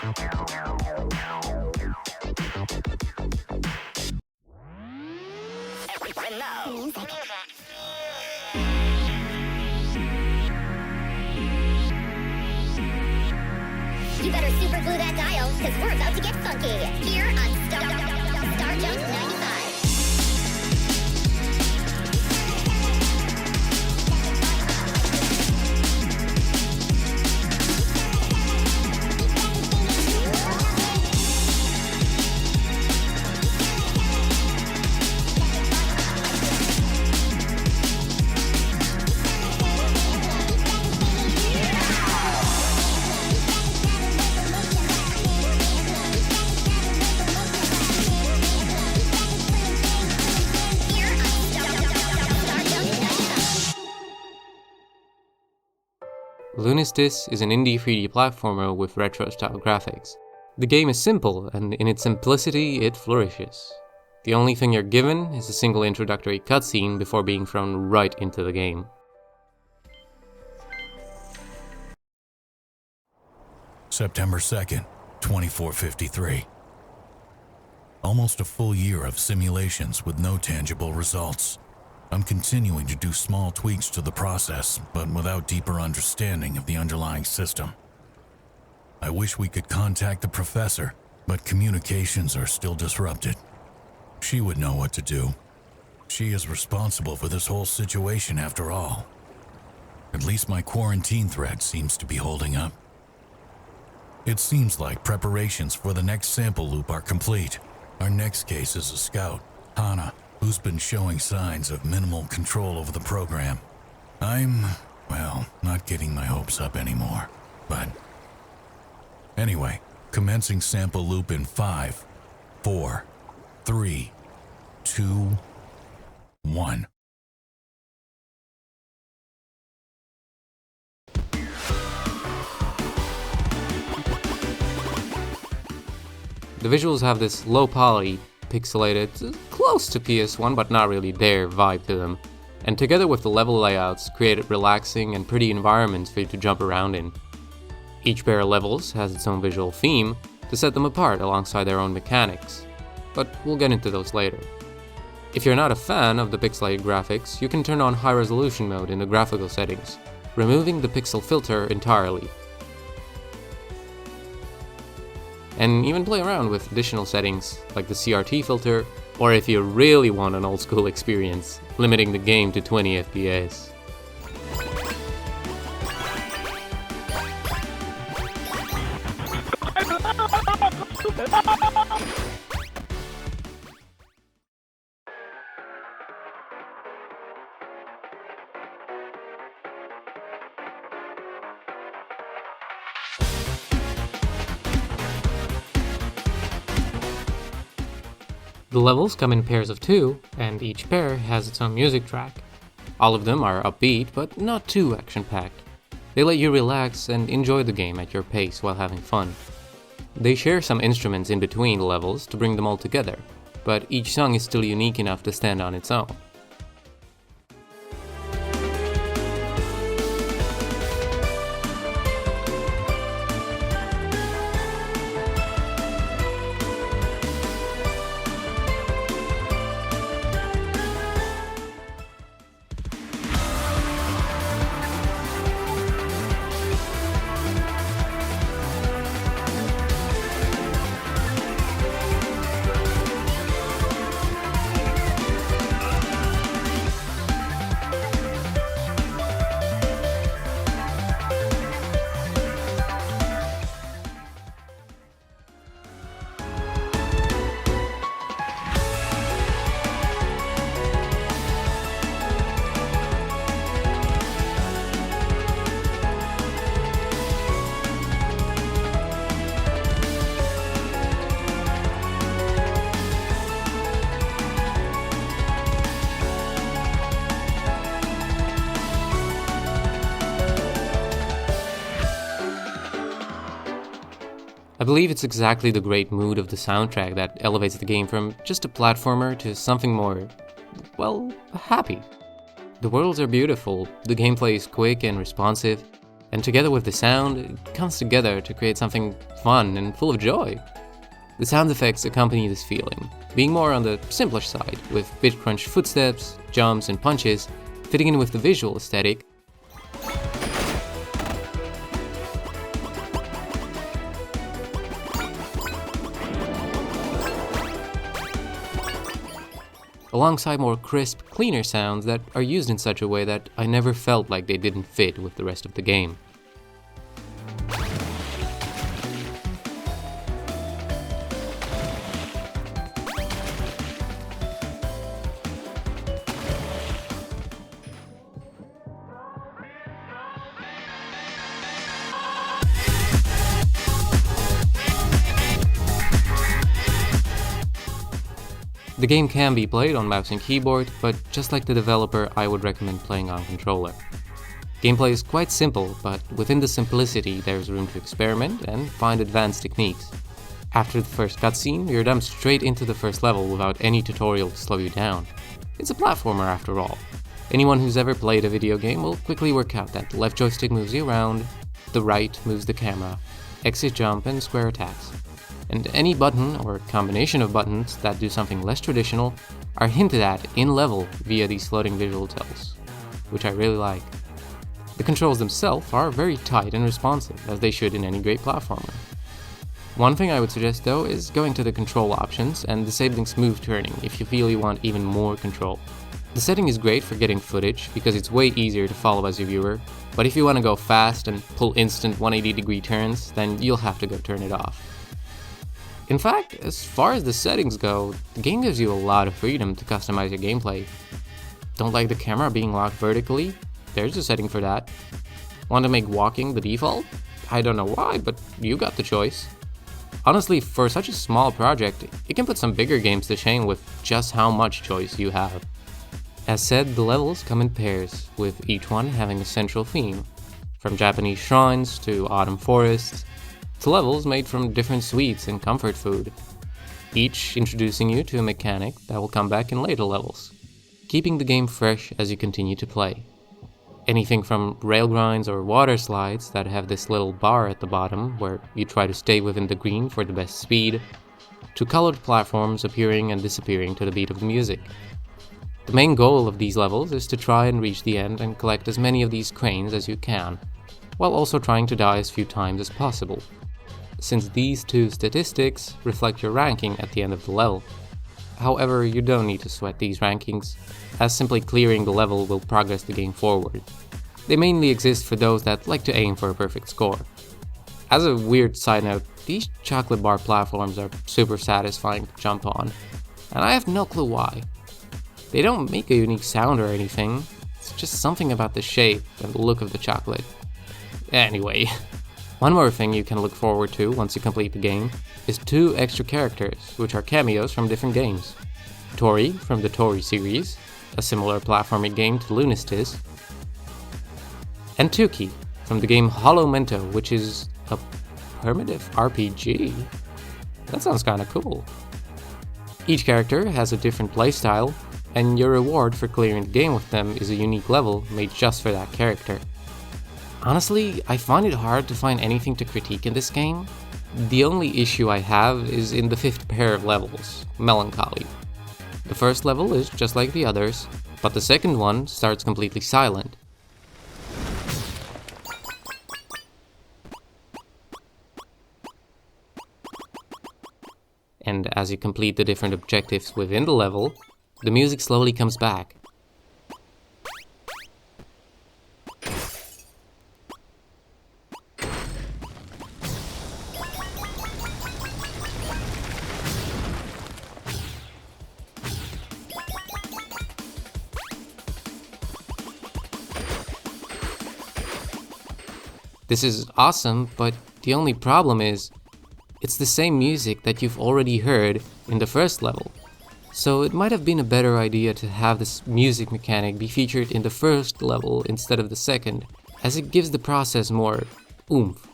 You better super glue that dial, because we're about to get funky here on Star Jump 95. Lunistice is an indie 3D platformer with retro-style graphics. The game is simple, and in its simplicity, it flourishes. The only thing you're given is a single introductory cutscene before being thrown right into the game. September 2nd, 2453. Almost a full year of simulations with no tangible results. I'm continuing to do small tweaks to the process, but without deeper understanding of the underlying system. I wish we could contact the professor, but communications are still disrupted. She would know what to do. She is responsible for this whole situation after all. At least my quarantine thread seems to be holding up. It seems like preparations for the next sample loop are complete. Our next case is a scout, Hana, who's been showing signs of minimal control over the program. I'm, well, not getting my hopes up anymore, but... Anyway, commencing sample loop in 5, 4, 3, 2, 1. The visuals have this low poly, pixelated, close to PS1 but not really there vibe to them, and together with the level layouts create relaxing and pretty environments for you to jump around in. Each pair of levels has its own visual theme to set them apart alongside their own mechanics, but we'll get into those later. If you're not a fan of the pixelated graphics, you can turn on high resolution mode in the graphical settings, removing the pixel filter entirely. And even play around with additional settings like the CRT filter, or if you really want an old school experience, limiting the game to 20 FPS. The levels come in pairs of 2, and each pair has its own music track. All of them are upbeat, but not too action-packed. They let you relax and enjoy the game at your pace while having fun. They share some instruments in between the levels to bring them all together, but each song is still unique enough to stand on its own. I believe it's exactly the great mood of the soundtrack that elevates the game from just a platformer to something more, well, happy. The worlds are beautiful, the gameplay is quick and responsive, and together with the sound, it comes together to create something fun and full of joy. The sound effects accompany this feeling, being more on the simpler side, with bit-crunched footsteps, jumps, and punches, fitting in with the visual aesthetic. Alongside more crisp, cleaner sounds that are used in such a way that I never felt like they didn't fit with the rest of the game. The game can be played on mouse and keyboard, but just like the developer, I would recommend playing on controller. Gameplay is quite simple, but within the simplicity there's room to experiment and find advanced techniques. After the first cutscene, you're dumped straight into the first level without any tutorial to slow you down. It's a platformer after all. Anyone who's ever played a video game will quickly work out that the left joystick moves you around, the right moves the camera, X is jump and square attacks. And any button or combination of buttons that do something less traditional are hinted at in level via these floating visual tells, which I really like. The controls themselves are very tight and responsive, as they should in any great platformer. One thing I would suggest though is going to the control options and disabling smooth turning if you feel you want even more control. The setting is great for getting footage because it's way easier to follow as a viewer, but if you want to go fast and pull instant 180-degree turns, then you'll have to go turn it off. In fact, as far as the settings go, the game gives you a lot of freedom to customize your gameplay. Don't like the camera being locked vertically? There's a setting for that. Want to make walking the default? I don't know why, but you got the choice. Honestly, for such a small project, it can put some bigger games to shame with just how much choice you have. As said, the levels come in pairs, with each one having a central theme, from Japanese shrines to autumn forests, to levels made from different sweets and comfort food, each introducing you to a mechanic that will come back in later levels, keeping the game fresh as you continue to play. Anything from rail grinds or water slides that have this little bar at the bottom where you try to stay within the green for the best speed, to colored platforms appearing and disappearing to the beat of the music. The main goal of these levels is to try and reach the end and collect as many of these cranes as you can, while also trying to die as few times as possible, since these two statistics reflect your ranking at the end of the level. However, you don't need to sweat these rankings, as simply clearing the level will progress the game forward. They mainly exist for those that like to aim for a perfect score. As a weird side note, these chocolate bar platforms are super satisfying to jump on, and I have no clue why. They don't make a unique sound or anything, it's just something about the shape and the look of the chocolate. Anyway, one more thing you can look forward to once you complete the game is 2 extra characters, which are cameos from different games. Tori from the Tori series, a similar platforming game to Lunistice, and Tuki from the game Hollow Mento, which is a primitive RPG. That sounds kinda cool. Each character has a different playstyle, and your reward for clearing the game with them is a unique level made just for that character. Honestly, I find it hard to find anything to critique in this game. The only issue I have is in the 5th pair of levels, Melancholy. The first level is just like the others, but the second one starts completely silent. And as you complete the different objectives within the level, the music slowly comes back. This is awesome, but the only problem is, it's the same music that you've already heard in the first level. So it might have been a better idea to have this music mechanic be featured in the first level instead of the second, as it gives the process more oomph.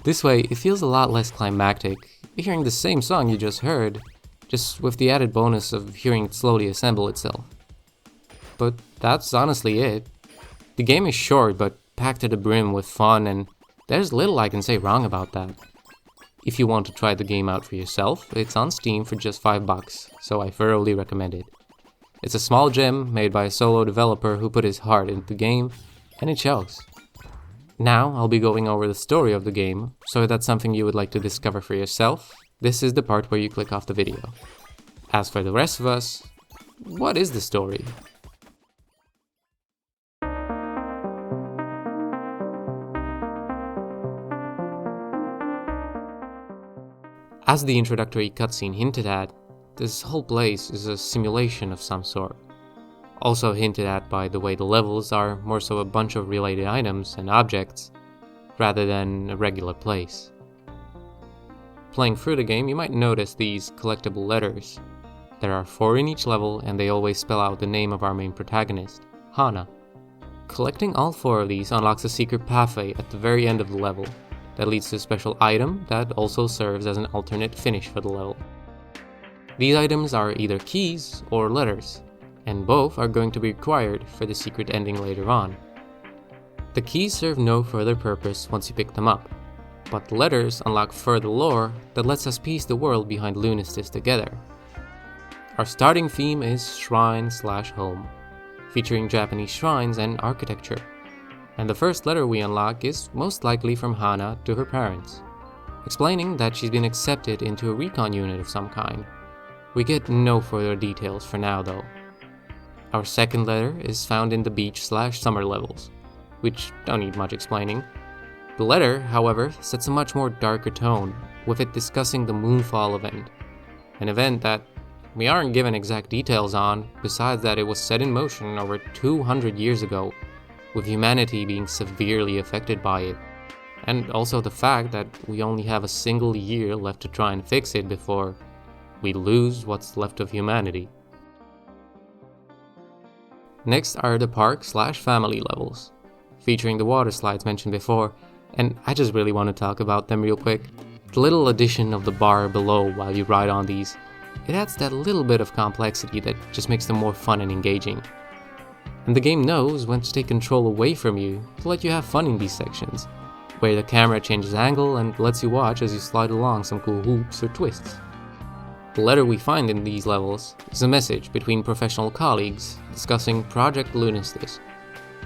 This way, it feels a lot less climactic, hearing the same song you just heard, just with the added bonus of hearing it slowly assemble itself. But that's honestly it. The game is short, but packed to the brim with fun, and there's little I can say wrong about that. If you want to try the game out for yourself, it's on Steam for just $5, so I thoroughly recommend it. It's a small gem made by a solo developer who put his heart into the game, and it shows. Now I'll be going over the story of the game, so if that's something you would like to discover for yourself, this is the part where you click off the video. As for the rest of us, what is the story? As the introductory cutscene hinted at, this whole place is a simulation of some sort. Also hinted at by the way the levels are more so a bunch of related items and objects, rather than a regular place. Playing through the game, you might notice these collectible letters. There are 4 in each level, and they always spell out the name of our main protagonist, Hana. Collecting all 4 of these unlocks a secret pathway at the very end of the level, that leads to a special item that also serves as an alternate finish for the level. These items are either keys or letters, and both are going to be required for the secret ending later on. The keys serve no further purpose once you pick them up, but the letters unlock further lore that lets us piece the world behind Lunistice together. Our starting theme is Shrine/Home, featuring Japanese shrines and architecture. And the first letter we unlock is most likely from Hana to her parents, explaining that she's been accepted into a recon unit of some kind. We get no further details for now though. Our second letter is found in the beach/summer levels, which don't need much explaining. The letter, however, sets a much more darker tone, with it discussing the Moonfall event, an event that we aren't given exact details on, besides that it was set in motion over 200 years ago, with humanity being severely affected by it, and also the fact that we only have a single year left to try and fix it before we lose what's left of humanity. Next are the park/family levels, featuring the water slides mentioned before, and I just really want to talk about them real quick. The little addition of the bar below while you ride on these, it adds that little bit of complexity that just makes them more fun and engaging. And the game knows when to take control away from you to let you have fun in these sections, where the camera changes angle and lets you watch as you slide along some cool hoops or twists. The letter we find in these levels is a message between professional colleagues discussing Project Lunistice,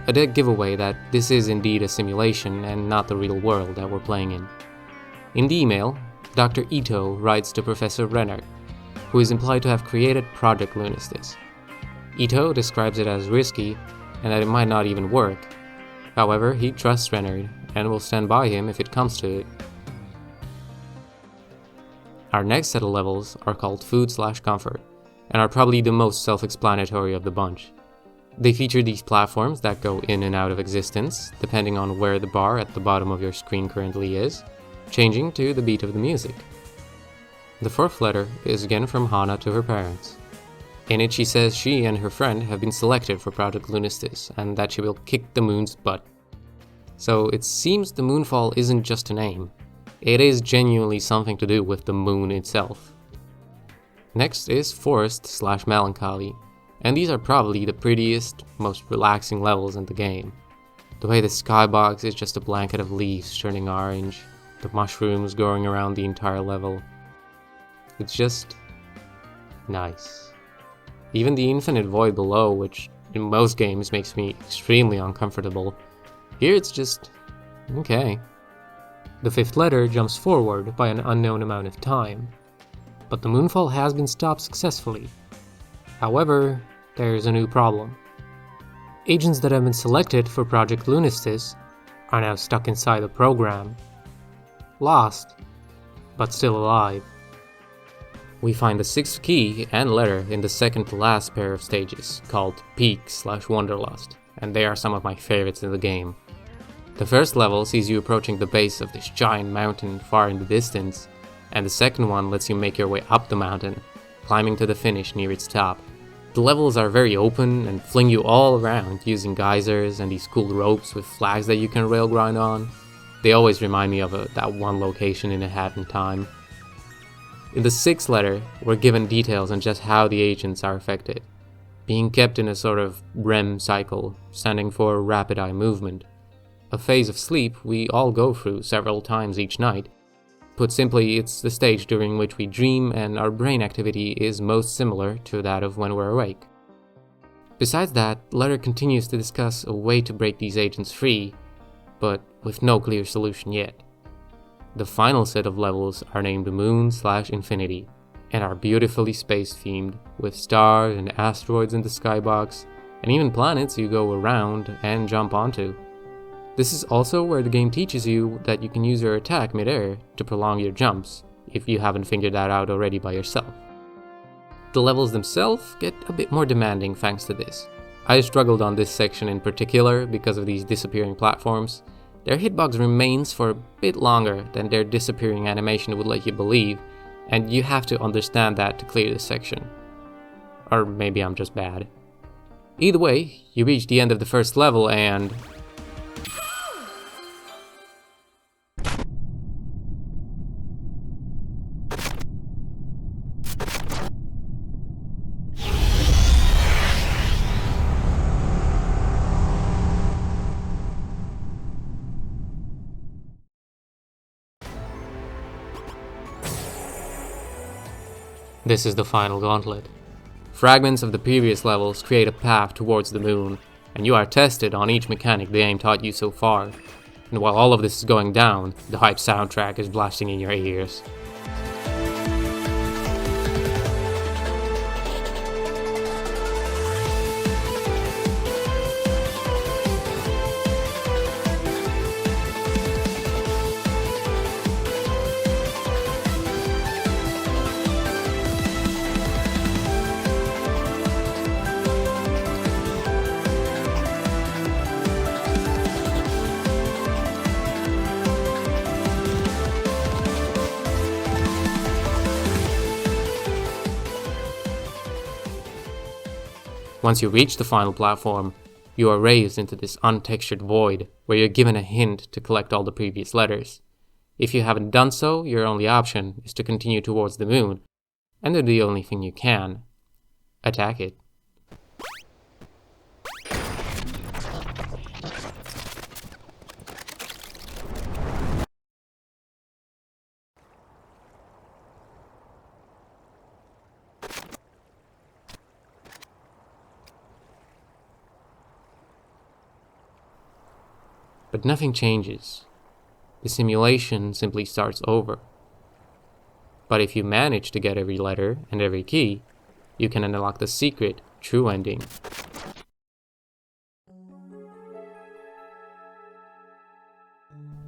a dead giveaway that this is indeed a simulation and not the real world that we're playing in. In the email, Dr. Ito writes to Professor Renner, who is implied to have created Project Lunistice. Ito describes it as risky and that it might not even work. However, he trusts Renner and will stand by him if it comes to it. Our next set of levels are called Food/Comfort, and are probably the most self-explanatory of the bunch. They feature these platforms that go in and out of existence, depending on where the bar at the bottom of your screen currently is, changing to the beat of the music. The 4th letter is again from Hana to her parents. In it she says she and her friend have been selected for Project Lunistice, and that she will kick the moon's butt. So it seems the Moonfall isn't just a name. It is genuinely something to do with the moon itself. Next is Forest/Melancholy, and these are probably the prettiest, most relaxing levels in the game. The way the skybox is just a blanket of leaves turning orange, the mushrooms growing around the entire level. It's just nice. Even the infinite void below, which in most games makes me extremely uncomfortable, here it's just okay. The 5th letter jumps forward by an unknown amount of time, but the Moonfall has been stopped successfully. However, there's a new problem. Agents that have been selected for Project Lunistice are now stuck inside the program. Lost, but still alive. We find the 6th key and letter in the second to last pair of stages, called Peak/Wanderlust, and they are some of my favorites in the game. The first level sees you approaching the base of this giant mountain far in the distance, and the second one lets you make your way up the mountain, climbing to the finish near its top. The levels are very open and fling you all around using geysers and these cool ropes with flags that you can rail grind on. They always remind me of that one location in A Hat in Time. In the 6th letter, we're given details on just how the agents are affected, being kept in a sort of REM cycle, standing for rapid eye movement. a phase of sleep we all go through several times each night. Put simply, it's the stage during which we dream and our brain activity is most similar to that of when we're awake. Besides that, Letter continues to discuss a way to break these agents free, but with no clear solution yet. The final set of levels are named Moon/Infinity, and are beautifully space-themed, with stars and asteroids in the skybox, and even planets you go around and jump onto. This is also where the game teaches you that you can use your attack mid-air to prolong your jumps, if you haven't figured that out already by yourself. The levels themselves get a bit more demanding thanks to this. I struggled on this section in particular because of these disappearing platforms. Their hitbox remains for a bit longer than their disappearing animation would let you believe, and you have to understand that to clear this section. Or maybe I'm just bad. Either way, you reach the end of the first level and... This is the final gauntlet. Fragments of the previous levels create a path towards the moon, and you are tested on each mechanic the game taught you so far. And while all of this is going down, the hype soundtrack is blasting in your ears. Once you reach the final platform, you are raised into this untextured void where you're given a hint to collect all the previous letters. If you haven't done so, your only option is to continue towards the moon, and do the only thing you can: attack it. But nothing changes. The simulation simply starts over. But if you manage to get every letter and every key, you can unlock the secret, true ending.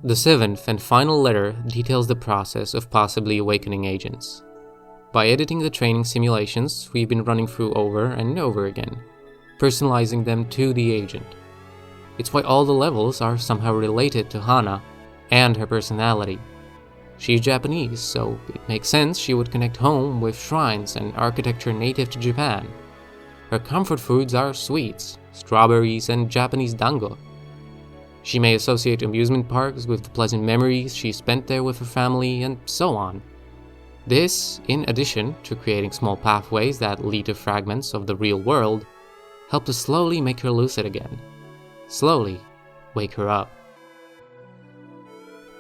The seventh and final letter details the process of possibly awakening agents. By editing the training simulations we've been running through over and over again, personalizing them to the agent. It's why all the levels are somehow related to Hana and her personality. She's Japanese, so it makes sense she would connect home with shrines and architecture native to Japan. Her comfort foods are sweets, strawberries, and Japanese dango. She may associate amusement parks with the pleasant memories she spent there with her family, and so on. This, in addition to creating small pathways that lead to fragments of the real world, help to slowly make her lucid again. Slowly wake her up.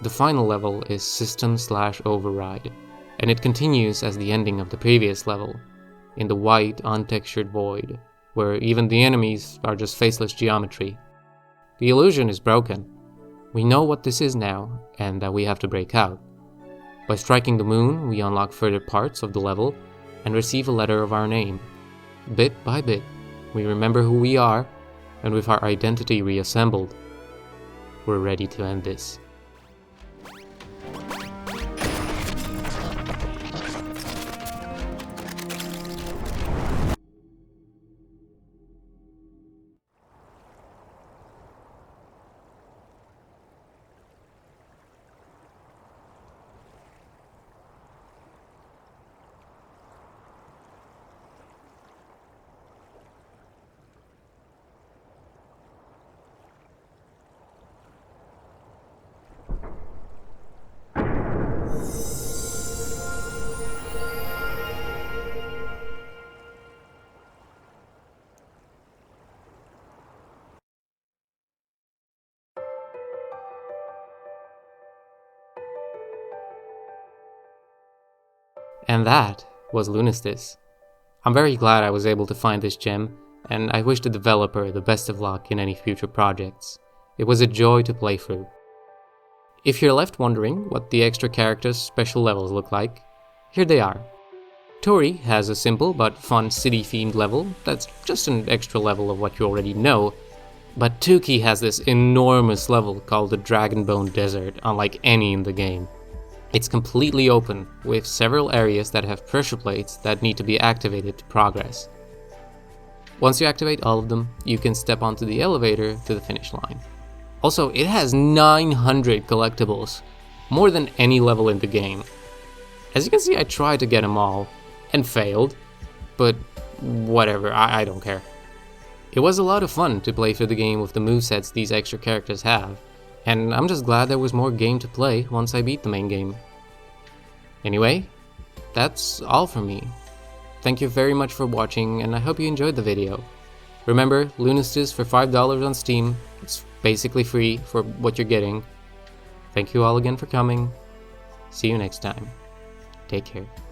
The final level is System/Override, and it continues as the ending of the previous level, in the white, untextured void, where even the enemies are just faceless geometry. The illusion is broken. We know what this is now, and that we have to break out. By striking the moon, we unlock further parts of the level and receive a letter of our name. Bit by bit, we remember who we are, and with our identity reassembled, we're ready to end this. And that was Lunistice. I'm very glad I was able to find this gem, and I wish the developer the best of luck in any future projects. It was a joy to play through. If you're left wondering what the extra characters' special levels look like, here they are. Tori has a simple but fun city-themed level that's just an extra level of what you already know, but Tuki has this enormous level called the Dragonbone Desert, unlike any in the game. It's completely open, with several areas that have pressure plates that need to be activated to progress. Once you activate all of them, you can step onto the elevator to the finish line. Also, it has 900 collectibles, more than any level in the game. As you can see, I tried to get them all, and failed, but whatever, I don't care. It was a lot of fun to play through the game with the movesets these extra characters have, and I'm just glad there was more game to play once I beat the main game. Anyway, that's all from me. Thank you very much for watching, and I hope you enjoyed the video. Remember, Lunistice for $5 on Steam. It's basically free for what you're getting. Thank you all again for coming. See you next time. Take care.